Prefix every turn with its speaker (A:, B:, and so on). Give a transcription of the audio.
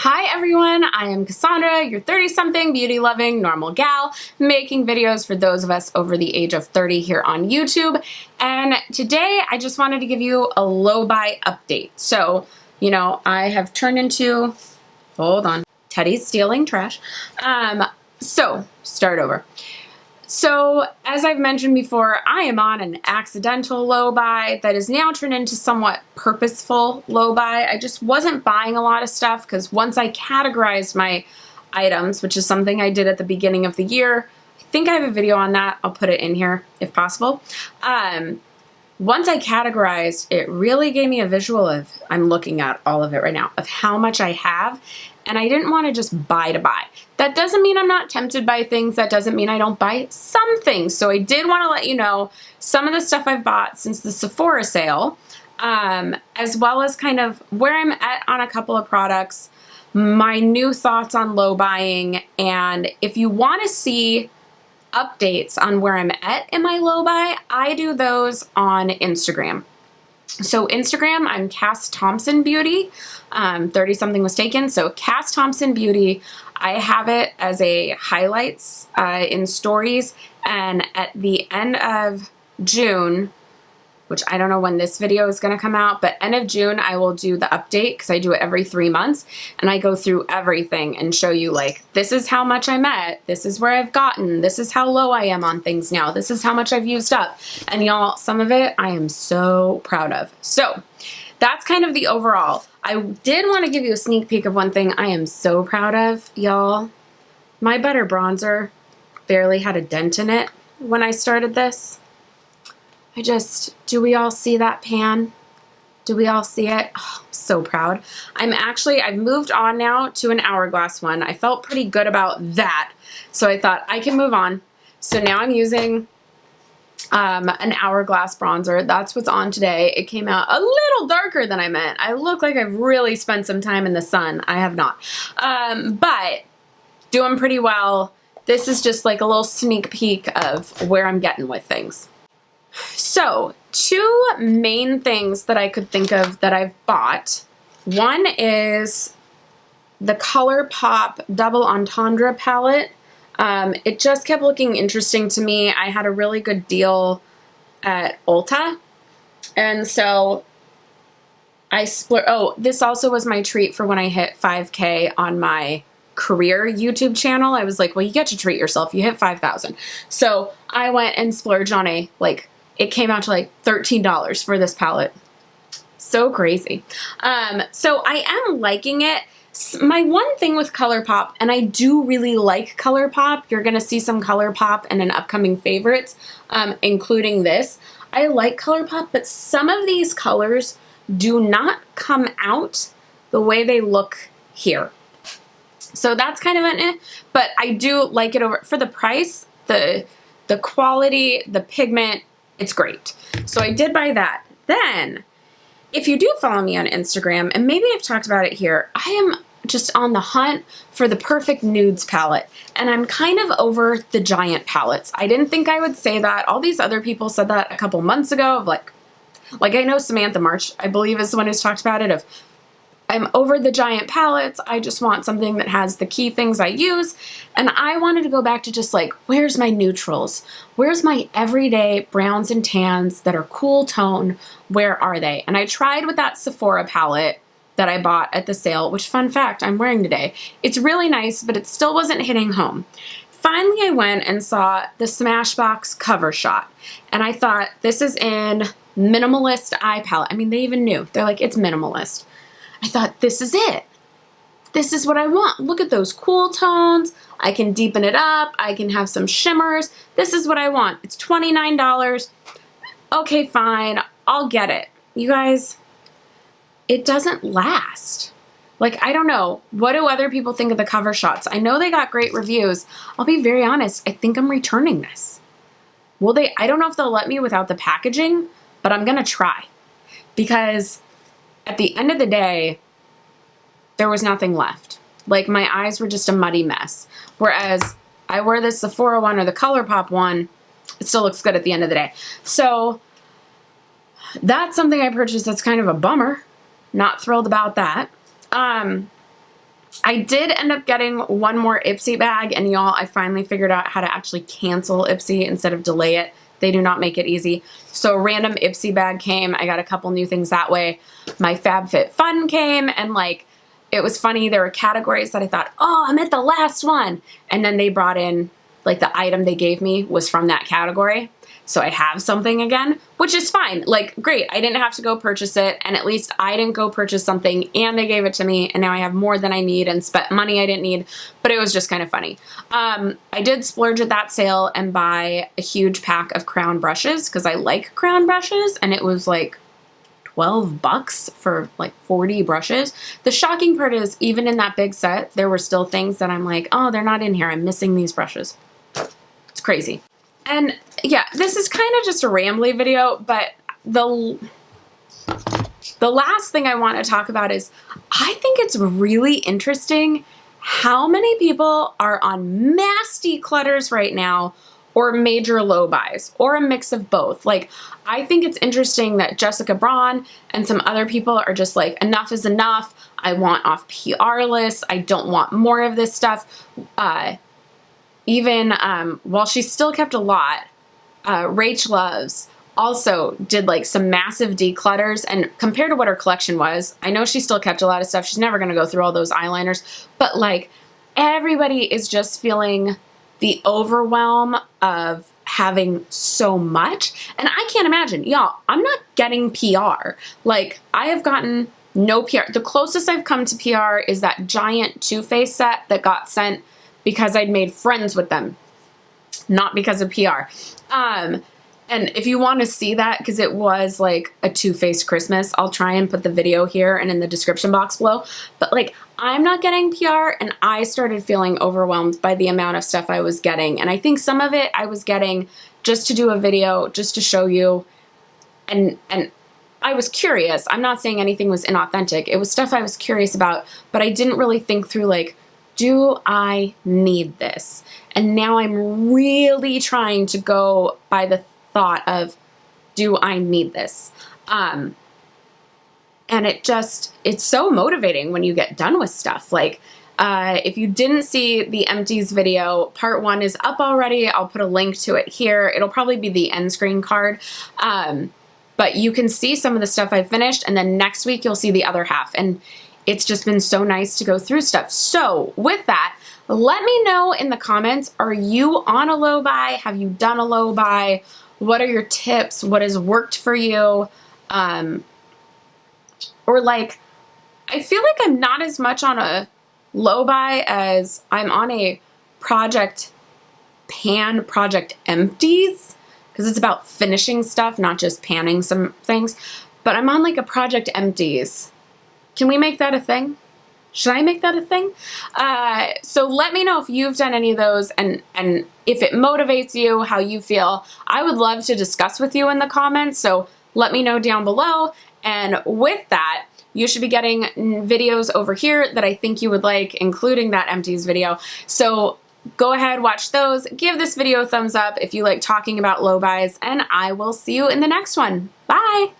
A: Hi everyone, I am Cassandra, your 30-something, beauty-loving, normal gal, making videos for those of us over the age of 30 here on YouTube. And today I just wanted to give you a low buy update. So, I have turned into, hold on, Teddy's stealing trash. Start over. So, as I've mentioned before, I am on an accidental low buy that is now turned into somewhat purposeful low buy. I just wasn't buying a lot of stuff because once I categorized my items, which is something I did at the beginning of the year, I think I have a video on that. I'll put it in here if possible. Once I categorized, it really gave me a visual of, I'm looking at all of it right now, of how much I have. And I didn't want to just buy to buy. That doesn't mean I'm not tempted by things. That doesn't mean I don't buy some things. So I did want to let you know some of the stuff I've bought since the Sephora sale, as well as kind of where I'm at on a couple of products, my new thoughts on low buying, and if you want to see updates on where I'm at in my low buy, I do those on Instagram. So Instagram, I'm Thompson Beauty. 30-something was taken. So Thompson Beauty, I have it as a highlights in stories. And at the end of June, which I don't know when this video is going to come out, but end of June, I will do the update because I do it every 3 months. And I go through everything and show you like, this is how much I'm at. This is where I've gotten. This is how low I am on things now. This is how much I've used up. And y'all, some of it I am so proud of. So that's kind of the overall. I did want to give you a sneak peek of one thing I am so proud of, y'all. My butter bronzer barely had a dent in it when I started this. Do we all see that pan? Do we all see it? Oh, I'm so proud. I've moved on now to an hourglass one. I felt pretty good about that. So I thought I can move on. So now I'm using an hourglass bronzer. That's what's on today. It came out a little darker than I meant. I look like I've really spent some time in the sun. I have not. But doing pretty well. This is just like a little sneak peek of where I'm getting with things. So, two main things that I could think of that I've bought. One is the ColourPop Double Entendre palette. It just kept looking interesting to me. I had a really good deal at Ulta. And so I split. Oh, this also was my treat for when I hit 5K on my career YouTube channel. I was like, well, you get to treat yourself. You hit 5,000. So I went and splurged on it came out to like $13 for this palette. So crazy. So I am liking it. My one thing with ColourPop, and I do really like ColourPop, you're going to see some ColourPop in an upcoming favorites, including this. I like ColourPop, but some of these colors do not come out the way they look here. So that's kind of an eh, but I do like it for the price, the quality, the pigment, it's great. So I did buy that. Then, if you do follow me on Instagram, and maybe I've talked about it here, I am just on the hunt for the perfect nudes palette. And I'm kind of over the giant palettes. I didn't think I would say that. All these other people said that a couple months ago of like I know Samantha March, I believe, is the one who's talked about it of, I'm over the giant palettes. I just want something that has the key things I use. And I wanted to go back to just like, where's my neutrals? Where's my everyday browns and tans that are cool tone? Where are they? And I tried with that Sephora palette that I bought at the sale, which, fun fact, I'm wearing today. It's really nice, but it still wasn't hitting home. Finally, I went and saw the Smashbox cover shot. And I thought, this is in minimalist eye palette. I mean, they even knew. They're like, it's minimalist. I thought, this is it. This is what I want. Look at those cool tones. I can deepen it up. I can have some shimmers. This is what I want. It's $29. Okay, fine. I'll get it. You guys, it doesn't last. Like, I don't know. What do other people think of the cover shots? I know they got great reviews. I'll be very honest. I think I'm returning this. Will they? I don't know if they'll let me without the packaging, but I'm going to try. Because at the end of the day, there was nothing left. Like, my eyes were just a muddy mess. Whereas I wear this Sephora one or the ColourPop one, it still looks good at the end of the day. So that's something I purchased that's kind of a bummer. Not thrilled about that. I did end up getting one more Ipsy bag, and y'all, I finally figured out how to actually cancel Ipsy instead of delay it. They do not make it easy. So a random Ipsy bag came. I got a couple new things that way. My FabFitFun came, and like, it was funny. There were categories that I thought, oh, I'm at the last one. And then they brought in, like, the item they gave me was from that category. So I have something again, which is fine. Like, great. I didn't have to go purchase it, and at least I didn't go purchase something and they gave it to me, and now I have more than I need and spent money I didn't need, but it was just kind of funny. I did splurge at that sale and buy a huge pack of crown brushes because I like crown brushes, and it was like $12 for like 40 brushes. The shocking part is, even in that big set, there were still things that I'm like, oh, they're not in here. I'm missing these brushes. It's crazy. And yeah, this is kind of just a rambly video, but the last thing I want to talk about is, I think it's really interesting how many people are on mass declutters right now, or major low buys, or a mix of both. Like, I think it's interesting that Jessica Braun and some other people are just like, enough is enough. I want off PR lists. I don't want more of this stuff. Even while she still kept a lot, Rach Loves also did like some massive declutters, and compared to what her collection was, I know she still kept a lot of stuff. She's never going to go through all those eyeliners, but like, everybody is just feeling the overwhelm of having so much. And I can't imagine, y'all, I'm not getting PR. Like, I have gotten no PR. The closest I've come to PR is that giant Too Faced set that got sent because I'd made friends with them, not because of PR. And if you want to see that, because it was like a Too Faced Christmas, I'll try and put the video here and in the description box below. But like, I'm not getting PR, and I started feeling overwhelmed by the amount of stuff I was getting. And I think some of it I was getting just to do a video, just to show you. And I was curious. I'm not saying anything was inauthentic. It was stuff I was curious about, but I didn't really think through, like, do I need this? And now I'm really trying to go by the thought of, do I need this? And it's so motivating when you get done with stuff. Like, if you didn't see the empties video, part 1 is up already. I'll put a link to it here. It'll probably be the end screen card. But you can see some of the stuff I finished, and then next week you'll see the other half. And it's just been so nice to go through stuff. So with that, let me know in the comments, are you on a low buy? Have you done a low buy? What are your tips? What has worked for you? Or like, I feel like I'm not as much on a low buy as I'm on a project empties, because it's about finishing stuff, not just panning some things. But I'm on like a project empties. Can we make that a thing? Should I make that a thing? So let me know if you've done any of those, and if it motivates you, how you feel. I would love to discuss with you in the comments, so let me know down below. And with that, you should be getting videos over here that I think you would like, including that empties video. So go ahead, watch those. Give this video a thumbs up if you like talking about low buys, and I will see you in the next one. Bye!